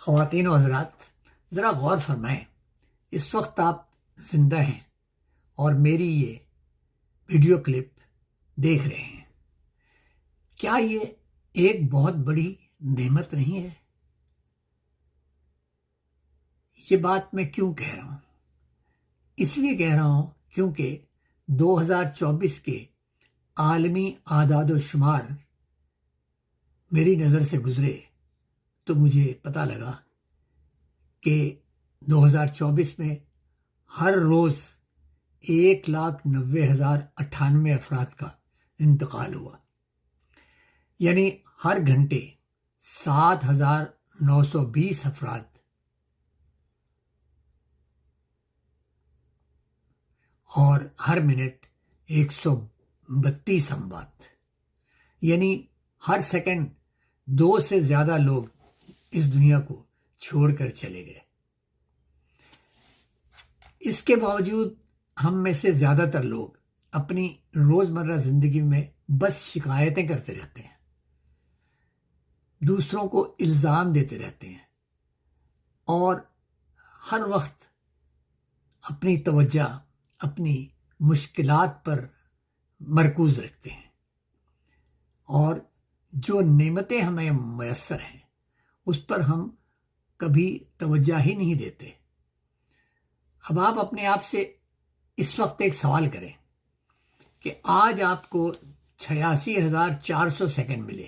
خواتین و حضرات، ذرا غور فرمائیں، اس وقت آپ زندہ ہیں اور میری یہ ویڈیو کلپ دیکھ رہے ہیں۔ کیا یہ ایک بہت بڑی نعمت نہیں ہے؟ یہ بات میں کیوں کہہ رہا ہوں؟ اس لیے کہہ رہا ہوں کیونکہ 2024 کے عالمی اعداد و شمار میری نظر سے گزرے تو مجھے پتہ لگا کہ 2024 میں ہر روز 1,90,098 افراد کا انتقال ہوا، یعنی ہر گھنٹے 7,920 افراد اور ہر منٹ 132 اموات، یعنی ہر سیکنڈ 2 سے زیادہ لوگ اس دنیا کو چھوڑ کر چلے گئے۔ اس کے باوجود ہم میں سے زیادہ تر لوگ اپنی روزمرہ زندگی میں بس شکایتیں کرتے رہتے ہیں، دوسروں کو الزام دیتے رہتے ہیں اور ہر وقت اپنی توجہ اپنی مشکلات پر مرکوز رکھتے ہیں، اور جو نعمتیں ہمیں میسر ہیں اس پر ہم کبھی توجہ ہی نہیں دیتے۔ اب آپ اپنے آپ سے اس وقت ایک سوال کریں کہ آج آپ کو 86,400 سیکنڈ ملے،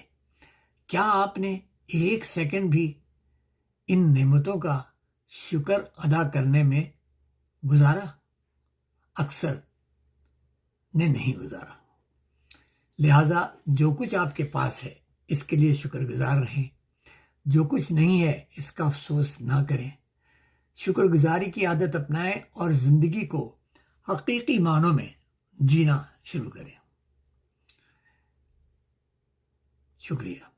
کیا آپ نے ایک سیکنڈ بھی ان نعمتوں کا شکر ادا کرنے میں گزارا؟ اکثر نے نہیں گزارا۔ لہذا جو کچھ آپ کے پاس ہے اس کے لیے شکر گزار رہیں، جو کچھ نہیں ہے اس کا افسوس نہ کریں، شکر گزاری کی عادت اپنائیں اور زندگی کو حقیقی معنوں میں جینا شروع کریں۔ شکریہ۔